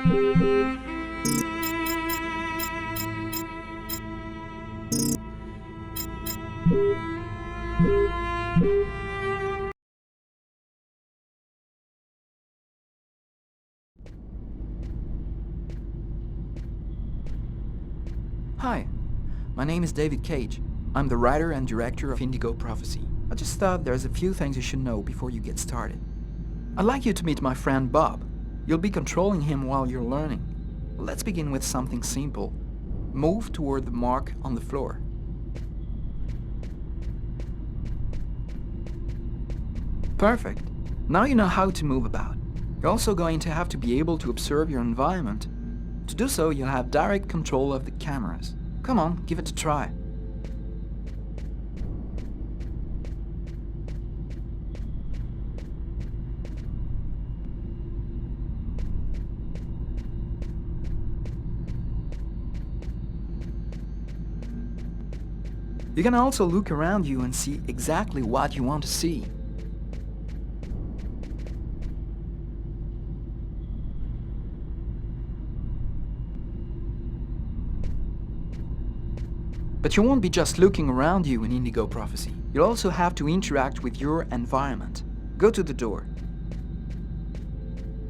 Hi, my name is David Cage. I'm the writer and director of Indigo Prophecy. I just thought there's a few things you should know before you get started. I'd like you to meet my friend Bob. You'll be controlling him while you're learning. Let's begin with something simple. Move toward the mark on the floor. Perfect. Now you know how to move about. You're also going to have to be able to observe your environment. To do so, you'll have direct control of the cameras. Come on, give it a try. You can also look around you and see exactly what you want to see. But you won't be just looking around you in Indigo Prophecy. You'll also have to interact with your environment. Go to the door.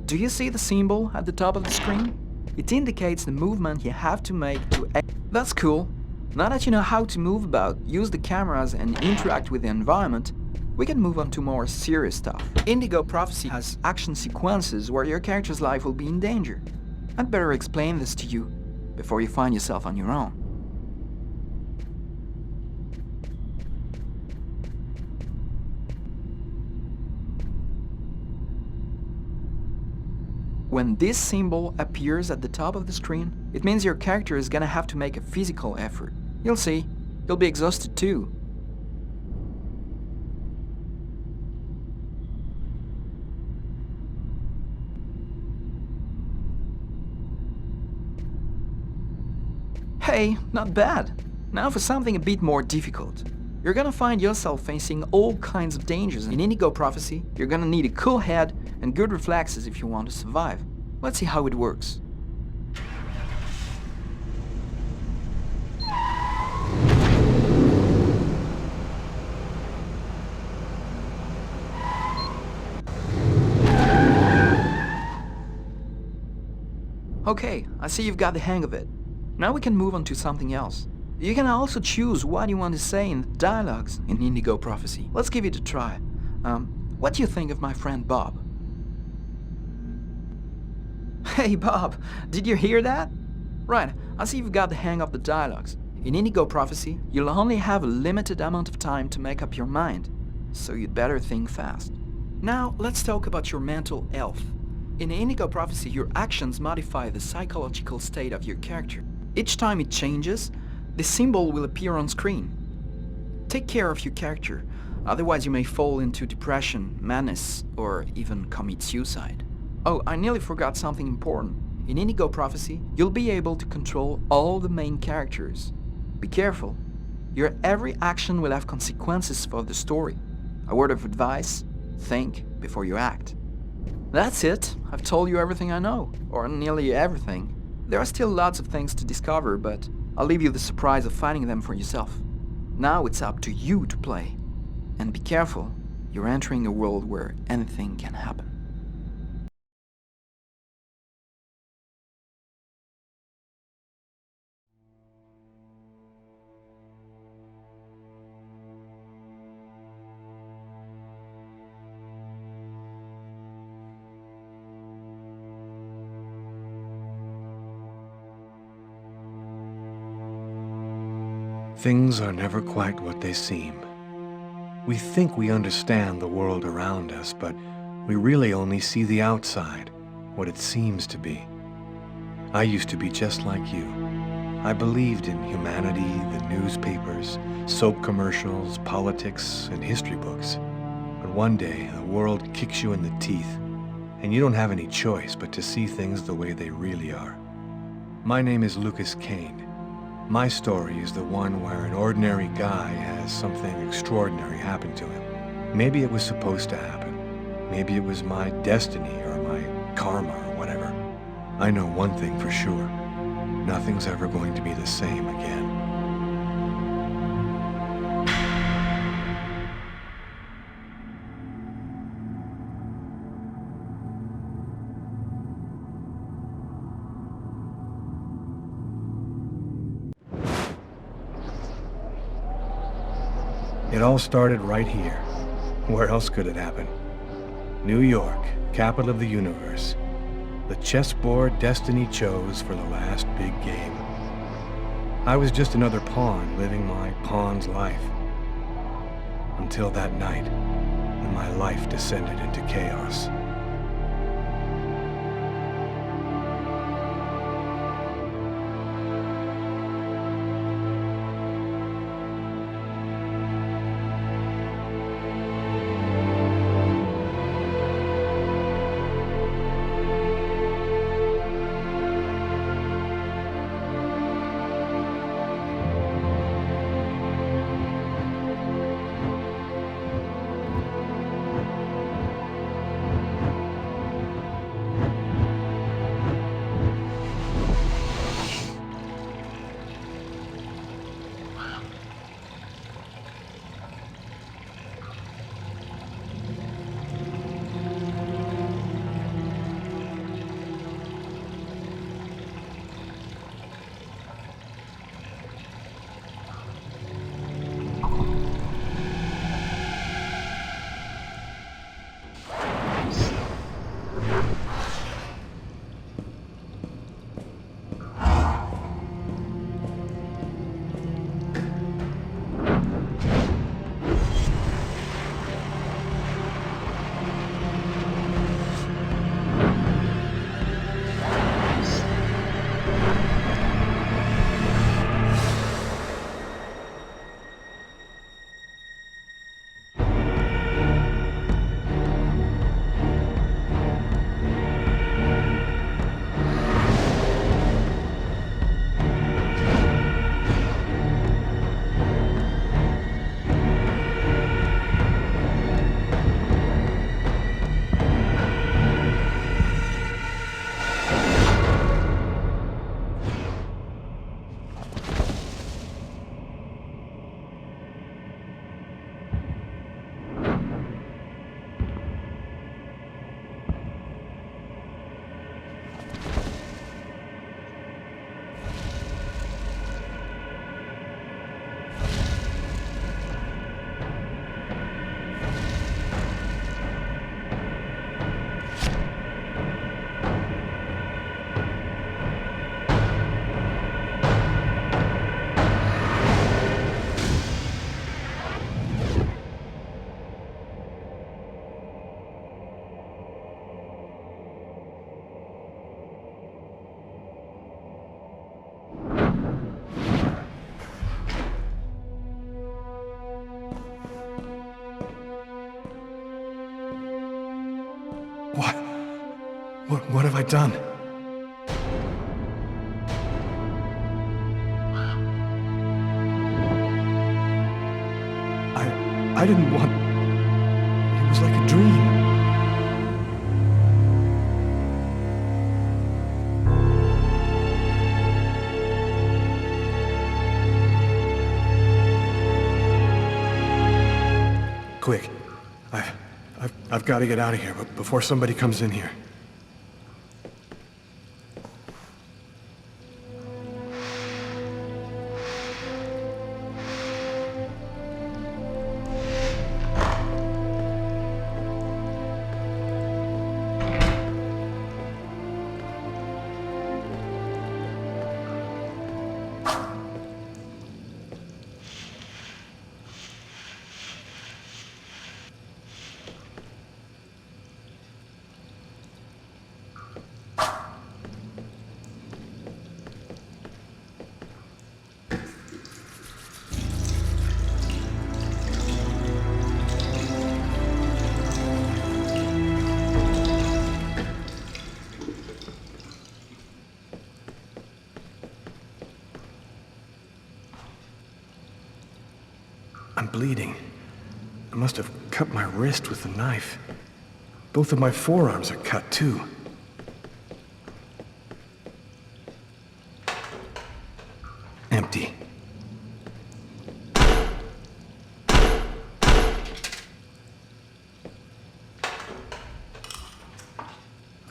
Do you see the symbol at the top of the screen? It indicates the movement you have to make to exit. That's cool. Now that you know how to move about, use the cameras and interact with the environment, we can move on to more serious stuff. Indigo Prophecy has action sequences where your character's life will be in danger. I'd better explain this to you before you find yourself on your own. When this symbol appears at the top of the screen, it means your character is gonna have to make a physical effort. You'll see, you'll be exhausted too. Hey, not bad. Now for something a bit more difficult. You're gonna find yourself facing all kinds of dangers. In Indigo Prophecy, you're gonna need a cool head and good reflexes if you want to survive. Let's see how it works. Okay, I see you've got the hang of it. Now we can move on to something else. You can also choose what you want to say in the dialogues in Indigo Prophecy. Let's give it a try. What do you think of my friend Bob? Hey Bob, did you hear that? Right, I see you've got the hang of the dialogues. In Indigo Prophecy, you'll only have a limited amount of time to make up your mind, so you'd better think fast. Now, let's talk about your mental health. In Indigo Prophecy, your actions modify the psychological state of your character. Each time it changes, the symbol will appear on screen. Take care of your character, otherwise you may fall into depression, madness, or even commit suicide. Oh, I nearly forgot something important. In Indigo Prophecy, you'll be able to control all the main characters. Be careful. Your every action will have consequences for the story. A word of advice, think before you act. That's it. I've told you everything I know, or nearly everything. There are still lots of things to discover, but I'll leave you the surprise of finding them for yourself. Now it's up to you to play. And be careful, you're entering a world where anything can happen. Things are never quite what they seem. We think we understand the world around us, but we really only see the outside, what it seems to be. I used to be just like you. I believed in humanity, the newspapers, soap commercials, politics, and history books. But one day, the world kicks you in the teeth, and you don't have any choice but to see things the way they really are. My name is Lucas Kane. My story is the one where an ordinary guy has something extraordinary happen to him. Maybe it was supposed to happen. Maybe it was my destiny or my karma or whatever. I know one thing for sure. Nothing's ever going to be the same again. It all started right here. Where else could it happen? New York, capital of the universe. The chessboard destiny chose for the last big game. I was just another pawn living my pawn's life. Until that night, when my life descended into chaos. What have I done? I didn't want... It was like a dream. Quick. I've got to get out of here before somebody comes in here. I'm bleeding. I must have cut my wrist with the knife. Both of my forearms are cut, too. Empty.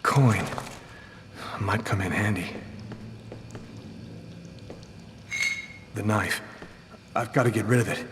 Coin. Might come in handy. The knife. I've got to get rid of it.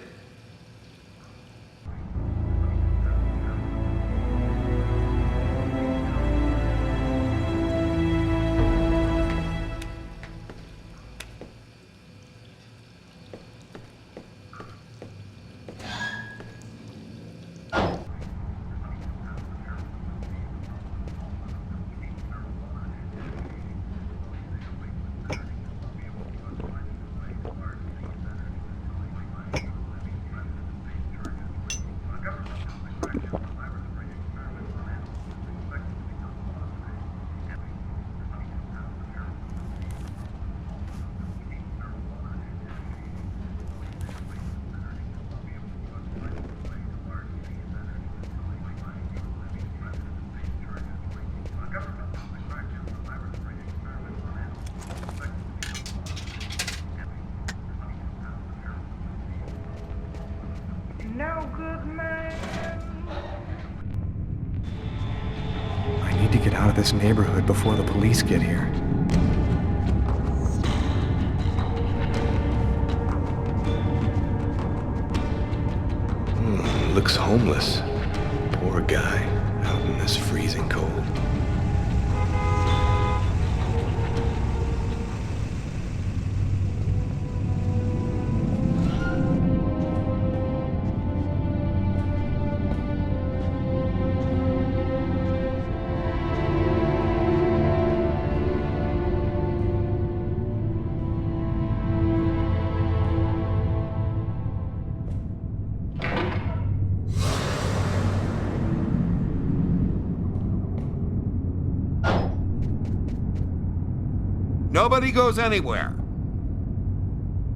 No good man. I need to get out of this neighborhood before the police get here. Looks homeless. Poor guy, out in this freezing cold. Nobody goes anywhere.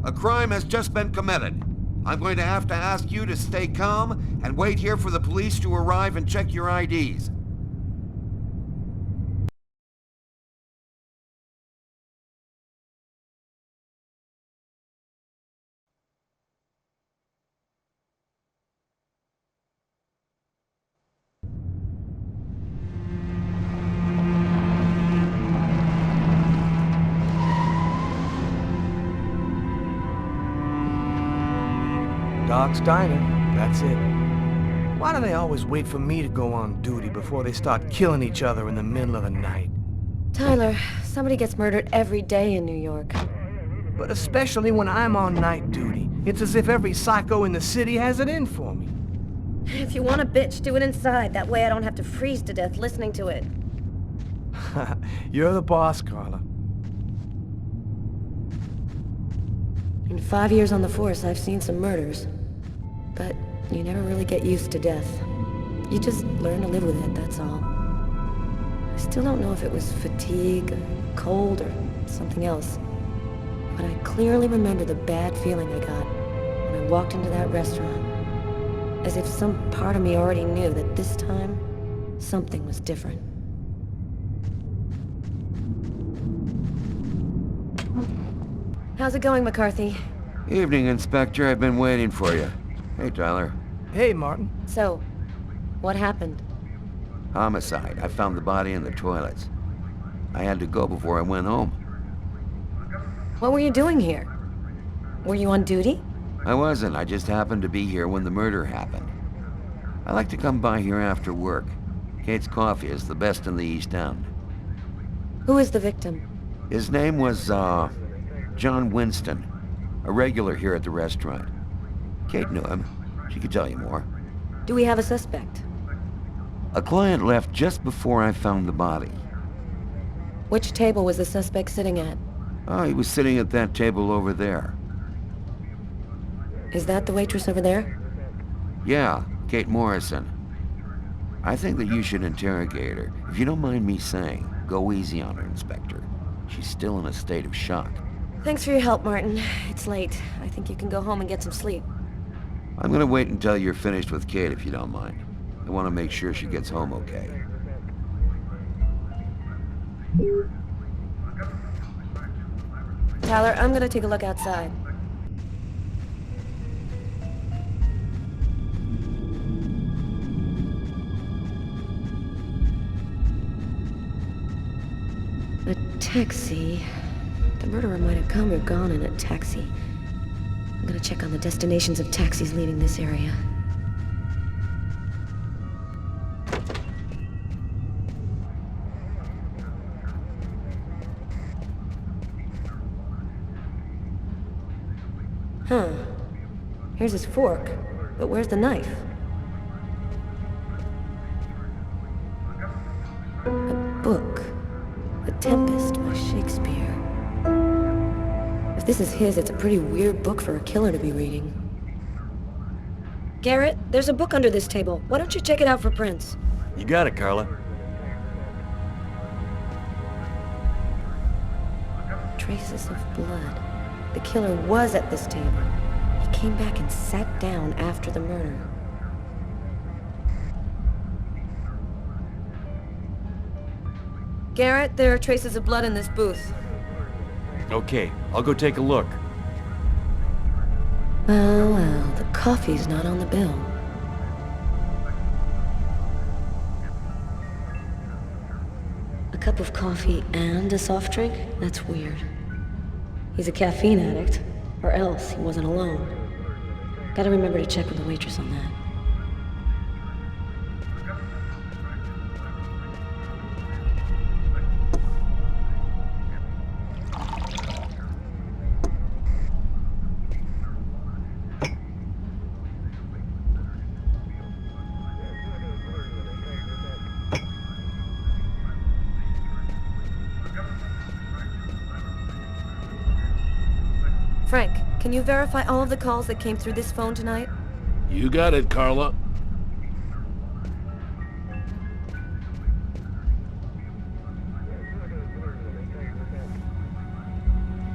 A crime has just been committed. I'm going to have to ask you to stay calm and wait here for the police to arrive and check your IDs. Doc's Diner, that's it. Why do they always wait for me to go on duty before they start killing each other in the middle of the night? Tyler, somebody gets murdered every day in New York. But especially when I'm on night duty. It's as if every psycho in the city has it in for me. If you want a bitch, do it inside. That way I don't have to freeze to death listening to it. You're the boss, Carla. In 5 years on the force, I've seen some murders. But you never really get used to death. You just learn to live with it, that's all. I still don't know if it was fatigue, or cold, or something else. But I clearly remember the bad feeling I got when I walked into that restaurant. As if some part of me already knew that this time, something was different. How's it going, McCarthy? Evening, Inspector. I've been waiting for you. Hey, Tyler. Hey, Martin. So, what happened? Homicide. I found the body in the toilets. I had to go before I went home. What were you doing here? Were you on duty? I wasn't. I just happened to be here when the murder happened. I like to come by here after work. Kate's Coffee is the best in the East End. Who is the victim? His name was, John Winston. A regular here at the restaurant. Kate knew him. She could tell you more. Do we have a suspect? A client left just before I found the body. Which table was the suspect sitting at? Oh, he was sitting at that table over there. Is that the waitress over there? Yeah, Kate Morrison. I think that you should interrogate her. If you don't mind me saying, go easy on her, Inspector. She's still in a state of shock. Thanks for your help, Martin. It's late. I think you can go home and get some sleep. I'm gonna wait until you're finished with Kate, if you don't mind. I want to make sure she gets home okay. Tyler, I'm gonna take a look outside. A taxi. The murderer might have come or gone in a taxi. I'm gonna check on the destinations of taxis leaving this area. Huh. Here's his fork, but where's the knife? A book. The Tempest by Shakespeare. If this is his, it's a pretty weird book for a killer to be reading. Garrett, there's a book under this table. Why don't you check it out for prints? You got it, Carla. Traces of blood. The killer was at this table. He came back and sat down after the murder. Garrett, there are traces of blood in this booth. Okay, I'll go take a look. Well, the coffee's not on the bill. A cup of coffee and a soft drink? That's weird. He's a caffeine addict, or else he wasn't alone. Gotta remember to check with the waitress on that. Frank, can you verify all of the calls that came through this phone tonight? You got it, Carla.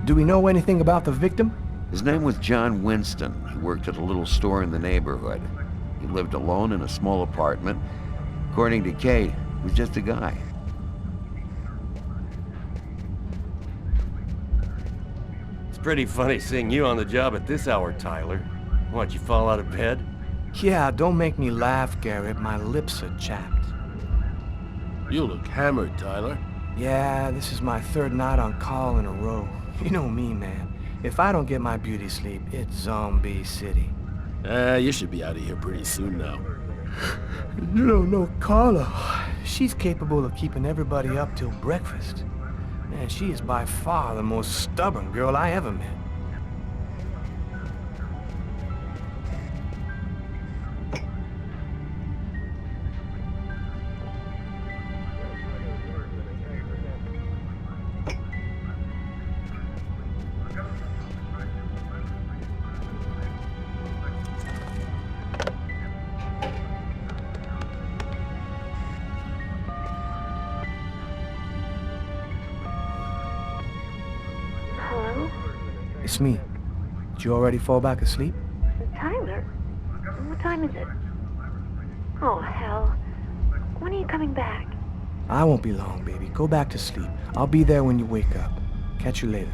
Do we know anything about the victim? His name was John Winston. He worked at a little store in the neighborhood. He lived alone in a small apartment. According to Kate, he was just a guy. It's pretty funny seeing you on the job at this hour, Tyler. What, you fall out of bed? Yeah, don't make me laugh, Garrett. My lips are chapped. You look hammered, Tyler. Yeah, this is my third night on call in a row. You know me, man. If I don't get my beauty sleep, it's Zombie City. You should be out of here pretty soon now. You don't know Carla. She's capable of keeping everybody up till breakfast. Man, she is by far the most stubborn girl I ever met. Hello? It's me. Did you already fall back asleep? Tyler? What time is it? Oh, hell. When are you coming back? I won't be long, baby. Go back to sleep. I'll be there when you wake up. Catch you later.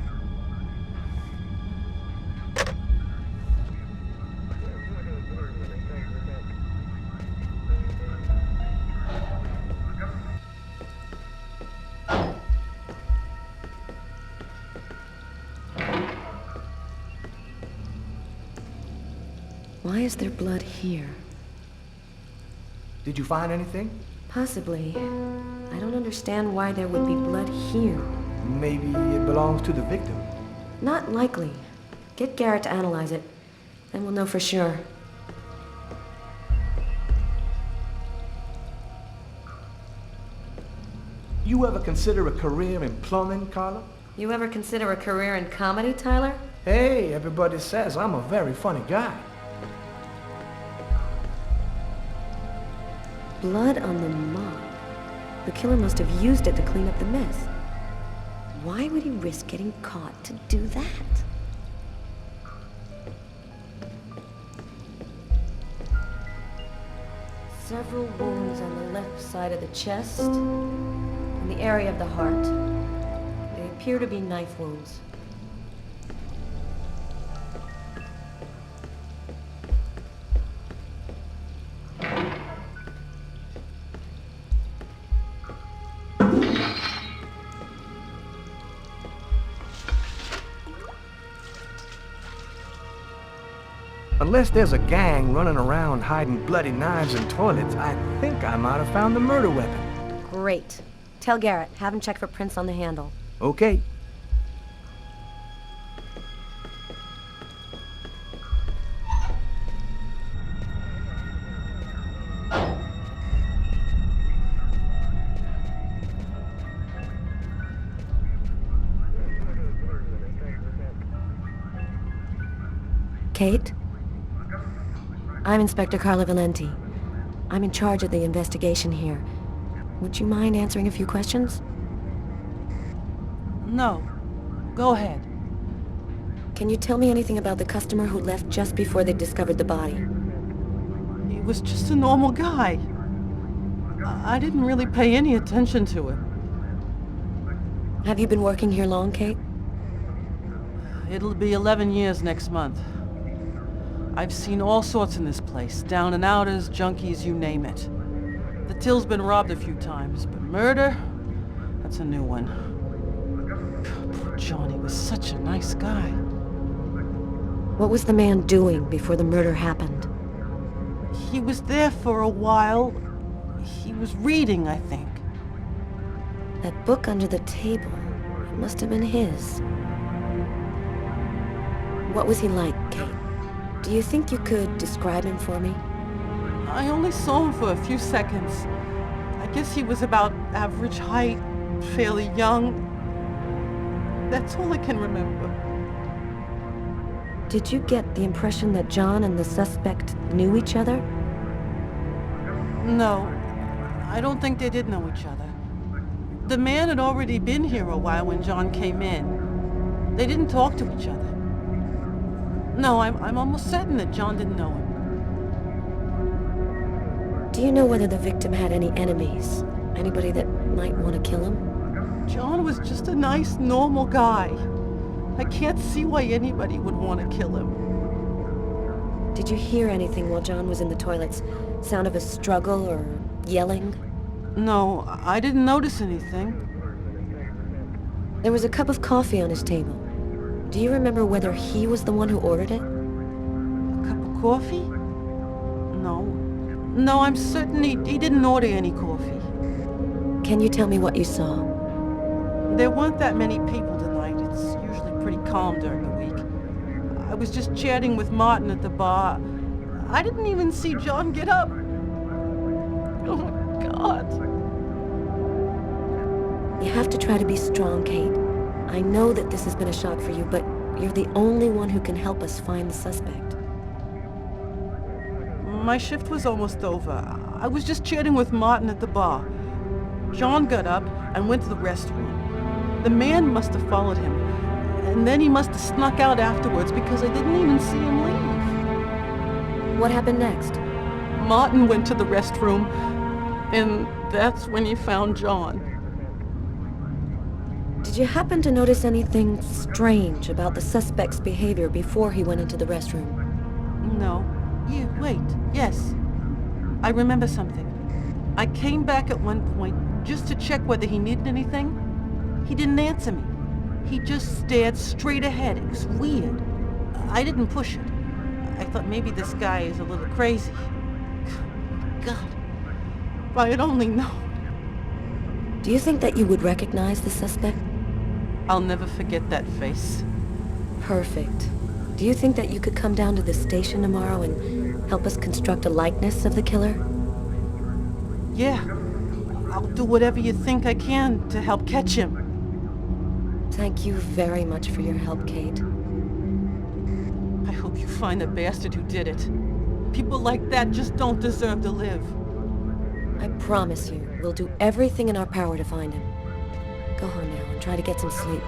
Why is there blood here? Did you find anything? Possibly. I don't understand why there would be blood here. Maybe it belongs to the victim. Not likely. Get Garrett to analyze it, then we'll know for sure. You ever consider a career in plumbing, Carla? You ever consider a career in comedy, Tyler? Hey, everybody says I'm a very funny guy. Blood on the mop. The killer must have used it to clean up the mess. Why would he risk getting caught to do that? Several wounds on the left side of the chest and the area of the heart. They appear to be knife wounds. Unless there's a gang running around hiding bloody knives in toilets, I think I might have found the murder weapon. Great. Tell Garrett, have him check for prints on the handle. Okay. Kate? I'm Inspector Carla Valenti. I'm in charge of the investigation here. Would you mind answering a few questions? No. Go ahead. Can you tell me anything about the customer who left just before they discovered the body? He was just a normal guy. I didn't really pay any attention to him. Have you been working here long, Kate? It'll be 11 years next month. I've seen all sorts in this place. Down and outers, junkies, you name it. The till's been robbed a few times, but murder? That's a new one. Poor Johnny was such a nice guy. What was the man doing before the murder happened? He was there for a while. He was reading, I think. That book under the table, it must have been his. What was he like, Kate? Do you think you could describe him for me? I only saw him for a few seconds. I guess he was about average height, fairly young. That's all I can remember. Did you get the impression that John and the suspect knew each other? No, I don't think they did know each other. The man had already been here a while when John came in. They didn't talk to each other. No, I'm almost certain that John didn't know him. Do you know whether the victim had any enemies? Anybody that might want to kill him? John was just a nice, normal guy. I can't see why anybody would want to kill him. Did you hear anything while John was in the toilets? Sound of a struggle or yelling? No, I didn't notice anything. There was a cup of coffee on his table. Do you remember whether he was the one who ordered it? A cup of coffee? No. No, I'm certain he didn't order any coffee. Can you tell me what you saw? There weren't that many people tonight. It's usually pretty calm during the week. I was just chatting with Martin at the bar. I didn't even see John get up. Oh my God. You have to try to be strong, Kate. I know that this has been a shock for you, but you're the only one who can help us find the suspect. My shift was almost over. I was just chatting with Martin at the bar. John got up and went to the restroom. The man must have followed him, and then he must have snuck out afterwards because I didn't even see him leave. What happened next? Martin went to the restroom, and that's when he found John. Did you happen to notice anything strange about the suspect's behavior before he went into the restroom? No. Wait. Yes. I remember something. I came back at one point just to check whether he needed anything. He didn't answer me. He just stared straight ahead. It was weird. I didn't push it. I thought maybe this guy is a little crazy. God. If I had only known. Do you think that you would recognize the suspect? I'll never forget that face. Perfect. Do you think that you could come down to the station tomorrow and help us construct a likeness of the killer? Yeah. I'll do whatever you think I can to help catch him. Thank you very much for your help, Kate. I hope you find the bastard who did it. People like that just don't deserve to live. I promise you, we'll do everything in our power to find him. Go home now and try to get some sleep.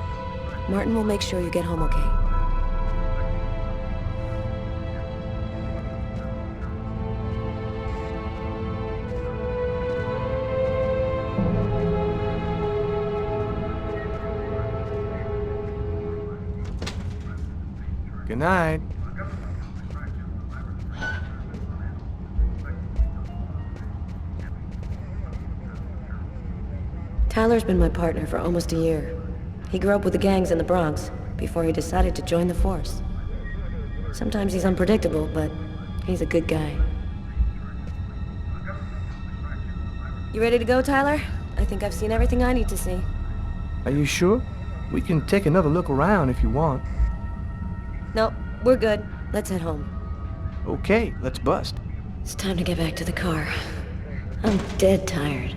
Martin will make sure you get home okay. Good night. Tyler's been my partner for almost a year. He grew up with the gangs in the Bronx before he decided to join the force. Sometimes he's unpredictable, but he's a good guy. You ready to go, Tyler? I think I've seen everything I need to see. Are you sure? We can take another look around if you want. No, we're good. Let's head home. Okay, let's bust. It's time to get back to the car. I'm dead tired.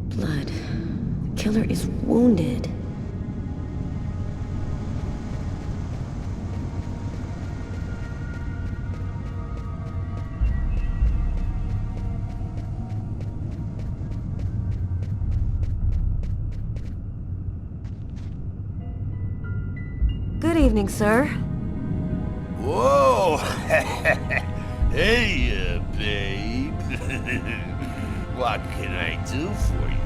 Blood. The killer is wounded. Good evening, sir. Whoa! Hey, babe. What can I do for you?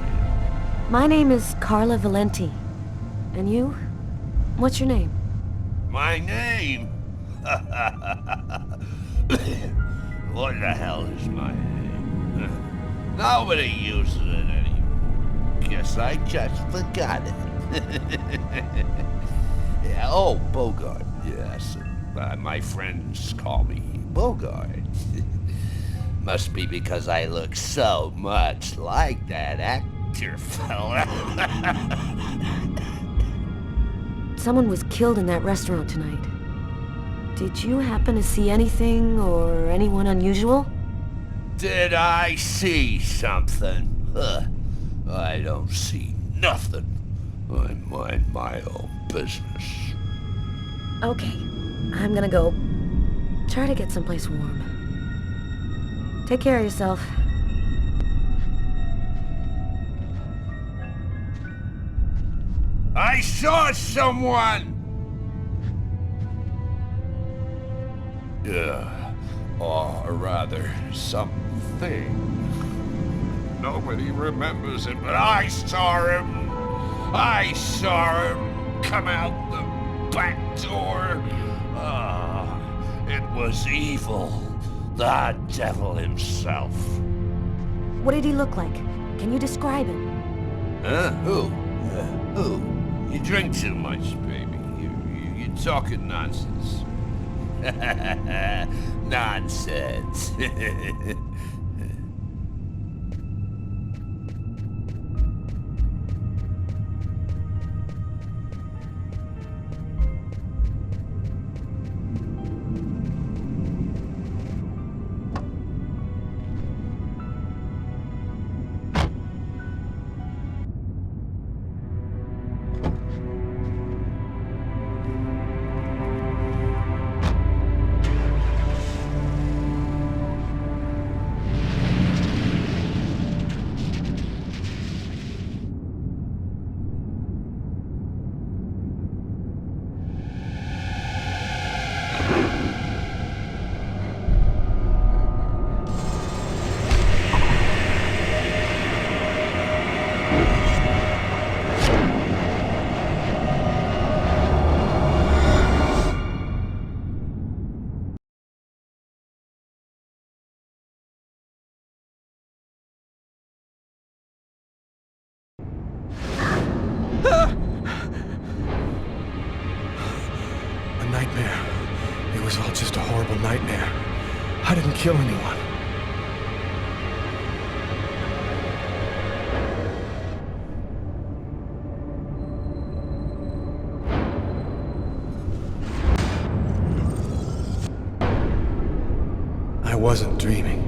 My name is Carla Valenti. And you? What's your name? My name? What the hell is my name? Nobody uses it anymore. Guess I just forgot it. Yeah, oh, Bogart, yes. My friends call me Bogart. Must be because I look so much like that actor fella. Someone was killed in that restaurant tonight. Did you happen to see anything or anyone unusual? Did I see something? Huh. I don't see nothing. I mind my own business. Okay, I'm gonna go try to get someplace warm. Take care of yourself. I saw someone! Or rather, something. Nobody remembers it, but I saw him! I saw him come out the back door. It was evil. The devil himself. What did he look like? Can you describe him? Huh? Who? Who? You drink too much, baby. You're talking nonsense. Nonsense. A nightmare. It was all just a horrible nightmare. I didn't kill anyone. I wasn't dreaming.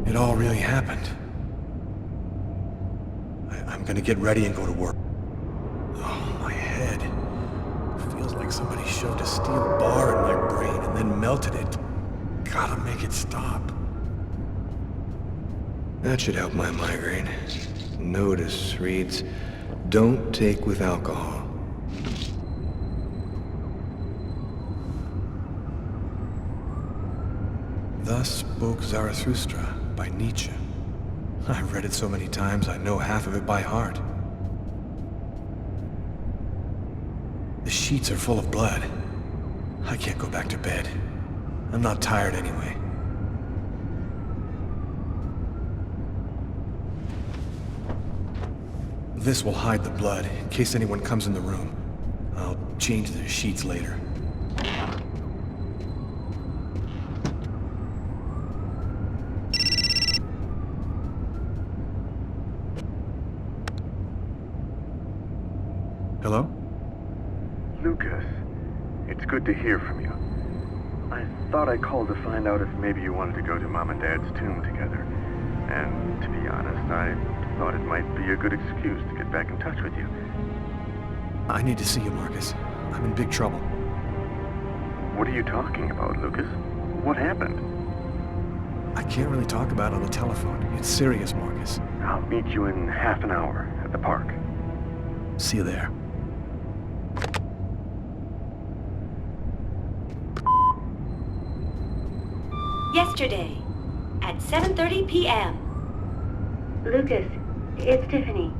It all really happened. I'm gonna get ready and go to work. Oh, my head. Feels like somebody shoved a steel bar in my brain and then melted it. Gotta make it stop. That should help my migraine. Notice reads, don't take with alcohol. Thus spoke Zarathustra by Nietzsche. I've read it so many times I know half of it by heart. The sheets are full of blood. I can't go back to bed. I'm not tired anyway. This will hide the blood in case anyone comes in the room. I'll change the sheets later. Hello? Lucas, it's good to hear from you. I thought I called to find out if maybe you wanted to go to Mom and Dad's tomb together. And to be honest, I thought it might be a good excuse to get back in touch with you. I need to see you, Marcus. I'm in big trouble. What are you talking about, Lucas? What happened? I can't really talk about it on the telephone. It's serious, Marcus. I'll meet you in half an hour at the park. See you there. Yesterday, at 7:30 p.m. Lucas, it's Tiffany.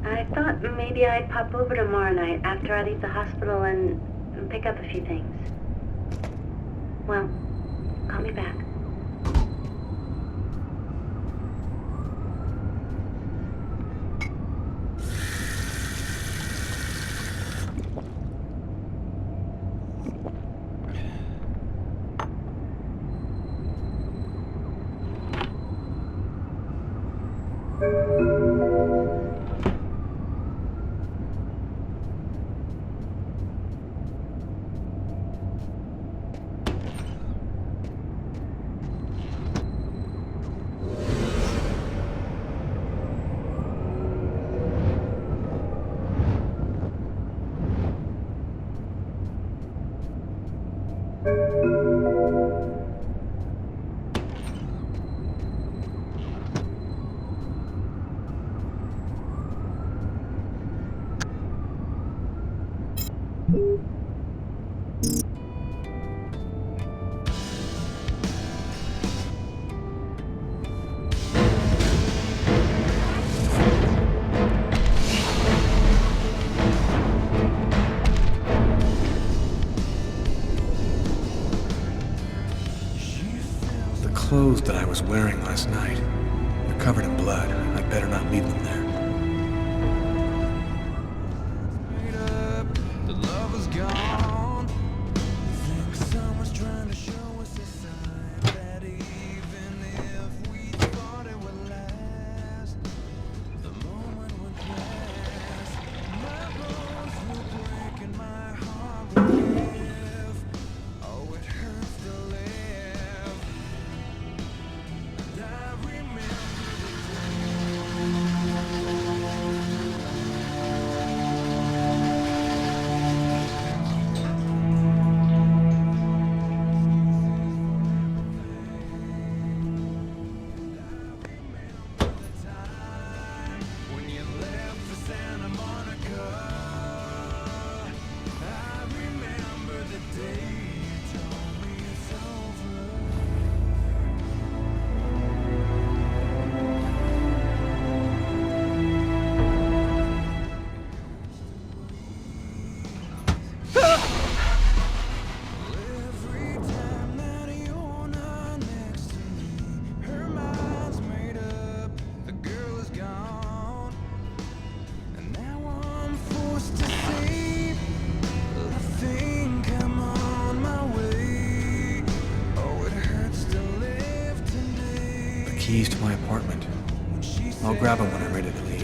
I thought maybe I'd pop over tomorrow night after I leave the hospital and pick up a few things. Well, call me back. Clothes that I was wearing last night. They're covered in blood. I'd better not leave them there. Keys to my apartment. I'll grab them when I'm ready to leave.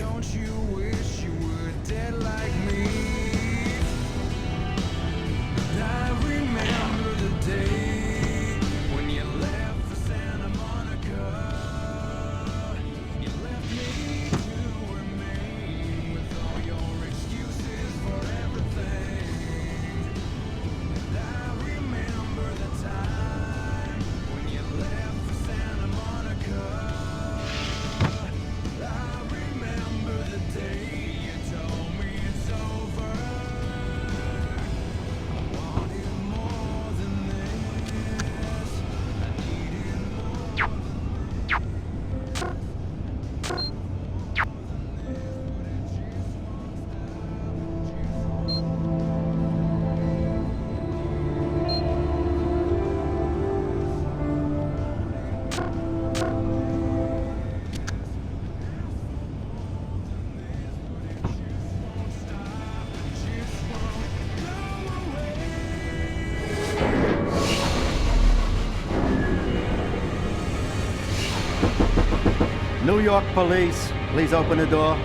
I remember New York police, please open the door.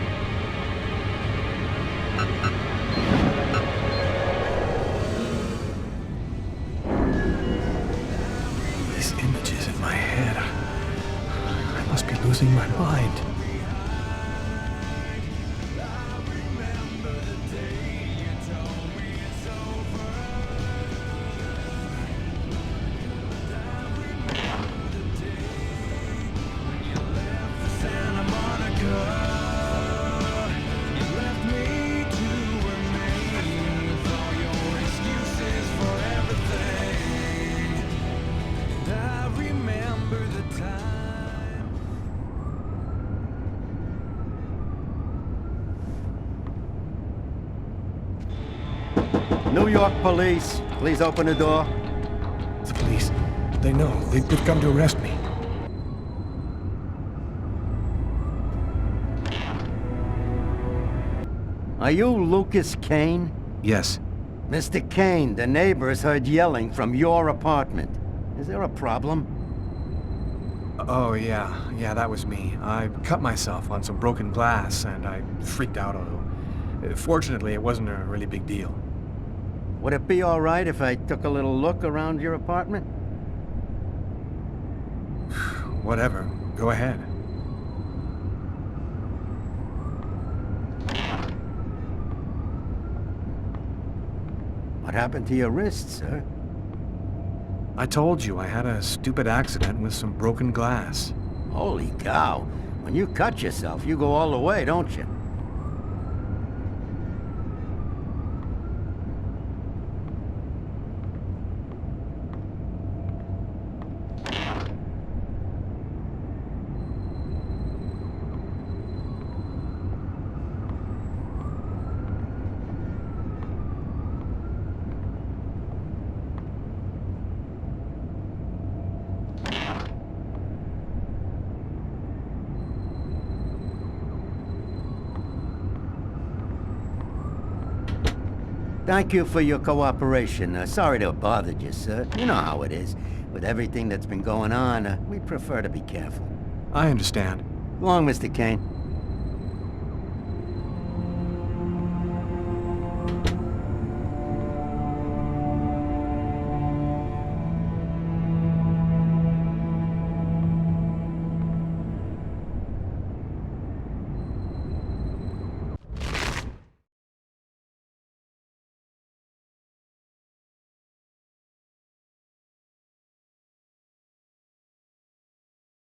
These images in my head. I must be losing my mind. New York police, please open the door. The police. They know. They've come to arrest me. Are you Lucas Kane? Yes. Mr. Kane, the neighbors heard yelling from your apartment. Is there a problem? Oh, yeah, that was me. I cut myself on some broken glass, and I freaked out a little. Fortunately, it wasn't a really big deal. Would it be all right if I took a little look around your apartment? Whatever. Go ahead. What happened to your wrist, sir? I told you I had a stupid accident with some broken glass. Holy cow. When you cut yourself, you go all the way, don't you? Thank you for your cooperation. Sorry to have bothered you, sir. You know how it is. With everything that's been going on, we prefer to be careful. I understand. Go on, Mr. Kane.